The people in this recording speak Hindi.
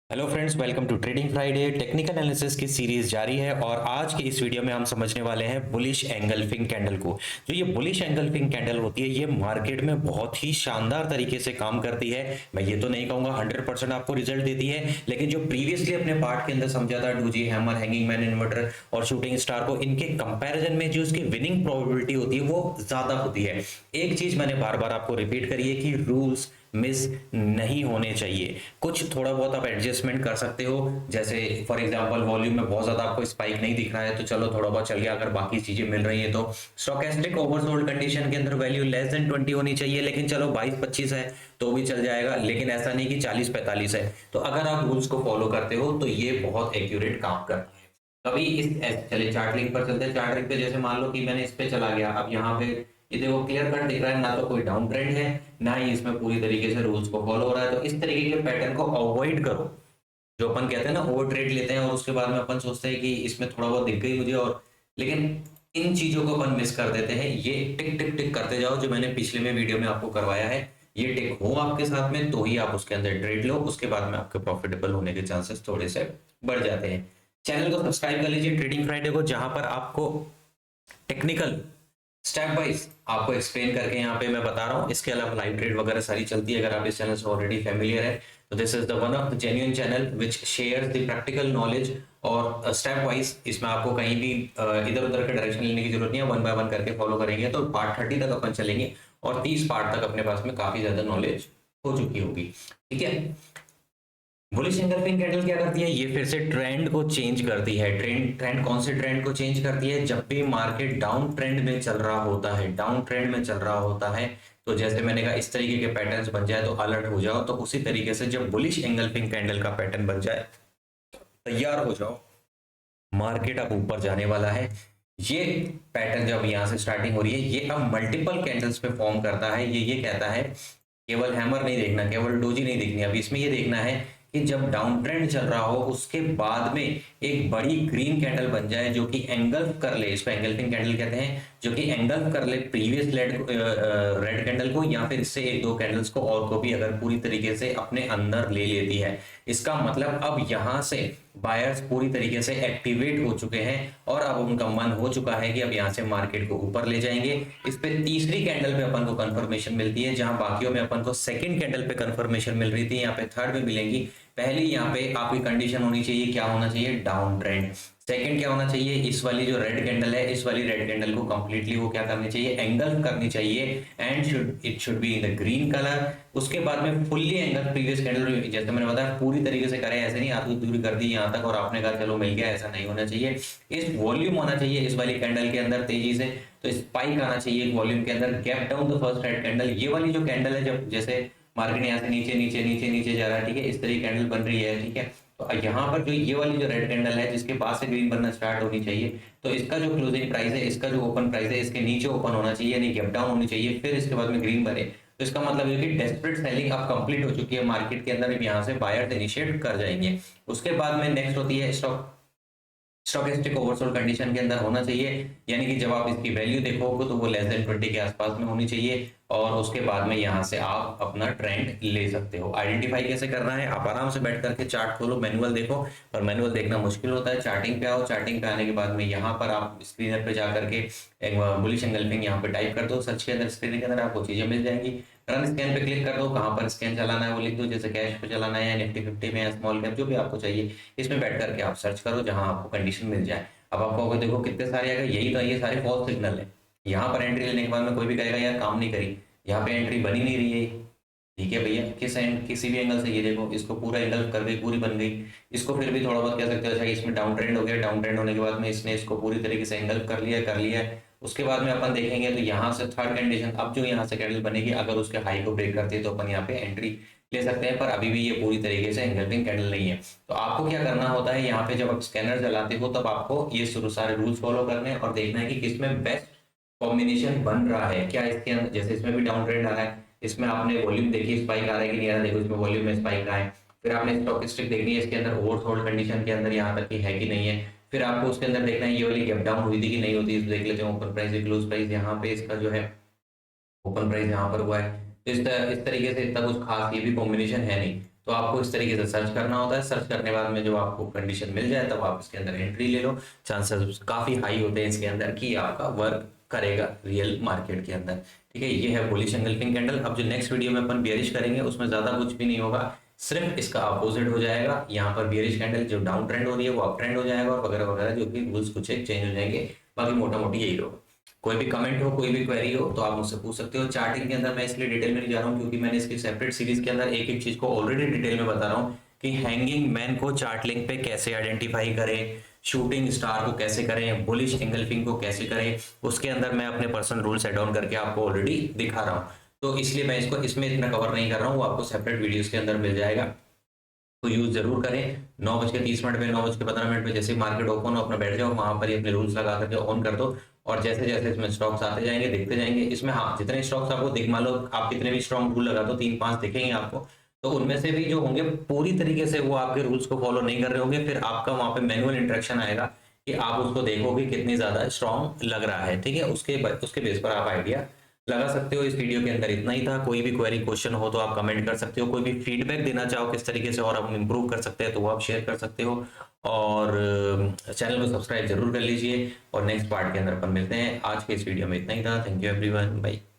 Hello friends, welcome to trading Friday. Technical analysis की सीरीज जारी है और आज के इस वीडियो में हम समझने वाले हैं बुलिश एंगल्फिंग कैंडल को। जो ये बुलिश एंगल्फिंग कैंडल होती है, ये मार्केट में बहुत ही शानदार तरीके से काम करती है। मैं ये तो नहीं कहूंगा 100% आपको रिजल्ट देती है, लेकिन जो प्रीवियसली अपने पार्ट के अंदर समझा था डूजी, हैमर, हैंगिंग मैन, इन्वर्टर और शूटिंग स्टार को, इनके कंपैरिजन में जो उसकी विनिंग प्रोबेबिलिटी होती है वो ज्यादा होती है। एक चीज मैंने बार बार आपको रिपीट करी है कि रूल्स मिस नहीं होने चाहिए। कुछ थोड़ा बहुत आप एडजस्टमेंट कर सकते हो, जैसे फॉर एग्जांपल वॉल्यूम में बहुत ज्यादा आपको स्पाइक नहीं दिख रहा है तो चलो थोड़ा बहुत चल गया, अगर बाकी चीजें मिल रही है तो। स्टोकेस्टिक ओवरसोल्ड कंडीशन के अंदर वैल्यू लेस देन 20 होनी चाहिए, लेकिन चलो 22-25 है तो भी चल जाएगा, लेकिन ऐसा नहीं कि 40-45 है। तो अगर आप रूल्स को फॉलो करते हो तो ये बहुत एक्यूरेट काम करता है। कभी चलिए चार्ट लिंक पर चलते हैं। चार्ट लिंक पे जैसे मान लो कि मैंने इस पे चला गया, अब यहाँ पे ये देखो क्लियर कट दिख रहा है, ना तो कोई डाउन ट्रेंड है ना ही इसमें पूरी तरीके से रूल्स को फॉलो हो रहा है। तो इस तरीके के पैटर्न को अवॉइड करो। जो अपन कहते हैं ना, ओवर ट्रेड लेते हैं और उसके बाद में अपन सोचते हैं कि इसमें थोड़ा बहुत दिख गई मुझे, और लेकिन इन चीजों को अपन मिस कर देते हैं। ये टिक टिक टिक करते जाओ, जो मैंने पिछले में वीडियो में आपको करवाया है। ये टिक हो आपके साथ में तो ही आप उसके अंदर ट्रेड लो, उसके बाद में आपके प्रॉफिटेबल होने के चांसेस थोड़े से बढ़ जाते हैं। चैनल को सब्सक्राइब कर लीजिए ट्रेडिंग फ्राइडे को, जहां पर आपको टेक्निकल स्टेप वाइज आपको एक्सप्लेन करके यहाँ पे मैं बता रहा हूँ। इसके अलावा लाइव ट्रेड वगैरह सारी चलती है। अगर आप इस चैनल से ऑलरेडी फैमिलियर है तो this is the one of the genuine channel which share the practical knowledge, और स्टेप वाइज इसमें आपको कहीं भी इधर उधर का डायरेक्शन लेने की जरूरत नहीं है। वन बाय वन करके फॉलो करेंगे तो पार्ट 30 तक अपन चलेंगे और 30 पार्ट तक अपने पास में काफी ज्यादा नॉलेज हो चुकी होगी। ठीक है। बुलिश एंगल्फिंग कैंडल क्या करती है, ये फिर से ट्रेंड को चेंज करती है। ट्रेंड ट्रेंड कौन से ट्रेंड को चेंज करती है? जब भी मार्केट डाउन ट्रेंड में चल रहा होता है, डाउन ट्रेंड में चल रहा होता है, तो जैसे मैंने कहा इस तरीके के पैटर्न्स बन जाए तो अलर्ट हो जाओ। तो उसी तरीके से जब बुलिश एंगल्फिंग कैंडल का पैटर्न बन जाए तैयार हो जाओ, मार्केट अब ऊपर जाने वाला है। ये पैटर्न जब यहां से स्टार्टिंग हो रही है, ये अब मल्टीपल कैंडल्स पे फॉर्म करता है। ये कहता है केवल हैमर नहीं देखना, केवल डोजी नहीं देखनी, अब इसमें ये देखना है कि जब डाउन ट्रेंड चल रहा हो उसके बाद में एक बड़ी ग्रीन कैंडल बन जाए जो कि एंगल्फ कर ले, इसको एंगल्फिंग कैंडल कहते हैं, जो कि एंगल्फ कर ले प्रीवियस रेड कैंडल को, या फिर इससे एक दो कैंडल्स को और को भी अगर पूरी तरीके से अपने अंदर ले लेती है। इसका मतलब अब यहां से बायर्स पूरी तरीके से एक्टिवेट हो चुके हैं और अब उनका मन हो चुका है कि अब यहां से मार्केट को ऊपर ले जाएंगे। इस पे तीसरी कैंडल पे अपन को कंफर्मेशन मिलती है, जहां बाकियों में अपन को सेकंड कैंडल पे कंफर्मेशन मिल रही थी, यहाँ पे थर्ड में मिलेंगी। पहली यहाँ पे आपकी कंडीशन होनी चाहिए, क्या होना चाहिए? Down trend. सेकंड क्या होना चाहिए? इस वाली जो रेड कैंडल है, इस वाली रेड कैंडल को कंप्लीटली वो क्या करनी चाहिए? एंगल्फ करनी चाहिए, and it should be in the green colour. उसके बाद में फुल्ली एंगल प्रीवियस कैंडल, जैसे मैंने बताया पूरी तरीके से करें, ऐसे नहीं आधी दूरी कर दी यहाँ तक और आपने कहा चलो मिल गया, ऐसा नहीं होना चाहिए। इस वॉल्यूम होना चाहिए इस वाली कैंडल के अंदर तेजी से, तो स्पाइक आना चाहिए वॉल्यूम के अंदर। Gap down the first red candle, ये वाली जो कैंडल है, जब जैसे मार्केट यहाँ से नीचे नीचे नीचे नीचे जा रहा है, ठीक है, इस तरह कैंडल बन रही है, ठीक है। तो यहाँ पर जो ये वाली जो रेड कैंडल है जिसके पास से ग्रीन बनना स्टार्ट होनी चाहिए, तो इसका जो क्लोजिंग प्राइस है, इसका जो ओपन प्राइस है, इसके नीचे ओपन होना चाहिए, यानी गैप डाउन होनी चाहिए, फिर इसके बाद में ग्रीन बने। तो इसका मतलब है कि डेस्परेट सेलिंग अब कंप्लीट हो चुकी है मार्केट के अंदर, यहाँ से बायर्स इनिशिएट कर जाएंगे। उसके बाद में नेक्स्ट होती है स्टोकेस्टिक ओवरसोल्ड कंडीशन के अंदर होना चाहिए, यानी कि जब आप इसकी वैल्यू देखोगे तो वो लेस देन 20 के आसपास में होनी चाहिए, और उसके बाद में यहां से आप अपना ट्रेंड ले सकते हो। आइडेंटिफाई कैसे करना है? आप आराम से बैठ करके चार्ट खोलो, मैनुअल देखो, पर मैनुअल देखना मुश्किल होता है। चार्टिंग पे आओ, चार्टिंग पे आने के बाद में यहाँ पर आप स्क्रीनर पे जा करके एक बुलिश एंगल्फिंग यहाँ पे टाइप कर दो, सर्च के अंदर स्क्रीन के अंदर आपको चीजें मिल जाएंगी। रन स्कैन पे क्लिक कर दो, कहाँ पर स्कैन चलाना है वो लिख दो, जैसे कैश पे चलाना है या निफ्टी 50 में या स्मॉल कैप, जो भी आपको चाहिए इसमें बैठ करके आप सर्च करो जहां आपको कंडीशन मिल जाए। अब आपको अगर देखो कितने सारे आ गए, यही तो ये सारे फॉल्स सिग्नल है। यहाँ पर एंट्री लेने के बाद में कोई भी कहेगा यार काम नहीं करी, यहाँ पे एंट्री बनी नहीं रही है। ठीक है भैया, किस एंड किसी भी एंगल से ये देखो, इसको पूरा एंगल कर गई, पूरी बन गई। इसको फिर भी थोड़ा बहुत कह सकते हो अच्छा इसमें डाउन ट्रेंड हो गया, डाउन ट्रेंड होने के बाद में इसने इसको पूरी तरीके से एंगल कर लिया। उसके बाद में अपन देखेंगे तो यहाँ से थर्ड कंडीशन, अब जो यहाँ से कैंडल बनेगी अगर उसके हाई को ब्रेक करती है तो अपन यहाँ पे एंट्री ले सकते हैं, पर अभी भी ये पूरी तरीके से एंगल्फिंग कैंडल नहीं है। तो आपको क्या करना होता है, यहाँ पे जब आप स्कैनर चलाते हो तब आपको ये सारे रूल्स फॉलो करने हैं और देखना है कि किसमें बेस्ट कॉम्बिनेशन बन रहा है। क्या इसके अंदर, जैसे इसमें भी डाउन ट्रेंड आ रहा है, इसमें आपने वॉल्यूम देखी स्पाइक आ रहा है कि नहीं आ रहा, देखो इसमें वॉल्यूम में स्पाइक आए। फिर आपने स्टॉकिस्टिक देखनी है इसके अंदर ओवरसोल्ड कंडीशन के अंदर यहाँ तक की है कि नहीं है। फिर आपको उसके अंदर देखना है ये वाली गैप डाउन हुई थी कि नहीं होती, देख लेते हैं। ओपन प्राइस क्लोज प्राइस, यहाँ पे इसका जो है ओपन प्राइस यहाँ पर हुआ है, तो इस तरीके से इतना कुछ खास ये भी कॉम्बिनेशन है नहीं। तो आपको इस तरीके से सर्च करना होता है। सर्च करने के बाद में जो आपको कंडीशन मिल जाए तब आप इसके अंदर एंट्री ले लो। चांसेस काफ़ी हाई होते हैं इसके अंदर कि आपका वर्क करेगा रियल मार्केट के अंदर। ठीक है, ये है बुलिश एंगल्फिंग कैंडल। अब जो नेक्स्ट वीडियो में अपन बेयरिश करेंगे उसमें ज़्यादा कुछ भी नहीं होगा, सिर्फ इसका अपोजिट हो जाएगा। यहाँ पर बेयरिश कैंडल जो डाउन ट्रेंड हो रही है वो अप ट्रेंड हो जाएगा और वगैरह वगैरह, जो कि रूल्स कुछ एक चेंज हो जाएंगे। बाकी मोटा मोटी यही होगा। कोई भी कमेंट हो, कोई भी क्वेरी हो तो आप मुझसे पूछ सकते हो। चार्टिंग के अंदर मैं इसलिए डिटेल में नहीं जा रहा हूँ क्योंकि मैंने इसकी सेपरेट सीरीज के अंदर एक एक चीज को ऑलरेडी डिटेल में बता रहा हूँ कि हैंगिंग मैन को चार्ट लिंक पे कैसे आइडेंटिफाई करें, शूटिंग स्टार को कैसे करें, बुलिश एंगल्फिंग को कैसे करें, उसके अंदर मैं अपने पर्सनल रूल्स एड ऑन करके आपको ऑलरेडी दिखा रहा हूँ। तो इसलिए मैं इसको इसमें इतना कवर नहीं कर रहा हूँ, वो आपको सेपरेट वीडियोस के अंदर मिल जाएगा। तो यूज जरूर करें। 9:30 पे 9:15 पे जैसे मार्केट ओपन हो अपना बैठ जाओ, वहां पर ही अपने रूल्स लगा करके ऑन कर दो। और जैसे जैसे इसमें स्टॉक्स आते जाएंगे देखते जाएंगे। इसमें हाँ, जितने स्टॉक्स आपको दिख, मान लो आप कितने भी स्ट्रॉन्ग रूल लगा दो 3-5 दिखेंगे आपको, तो उनमें से भी जो होंगे पूरी तरीके से वो आपके रूल्स को फॉलो नहीं कर रहे होंगे, फिर आपका वहां पे मैनुअल इंटरेक्शन आएगा कि आप उसको देखोगे कितनी ज्यादा स्ट्रॉन्ग लग रहा है। ठीक है, उसके बेस पर आप आइडिया लगा सकते हो। इस वीडियो के अंदर इतना ही था। कोई भी क्वेरी क्वेश्चन हो तो आप कमेंट कर सकते हो, कोई भी फीडबैक देना चाहो किस तरीके से और हम इम्प्रूव कर सकते हैं तो वो आप शेयर कर सकते हो। और चैनल को सब्सक्राइब जरूर कर लीजिए और नेक्स्ट पार्ट के अंदर अपन मिलते हैं। आज के इस वीडियो में इतना ही था। Thank you everyone, bye.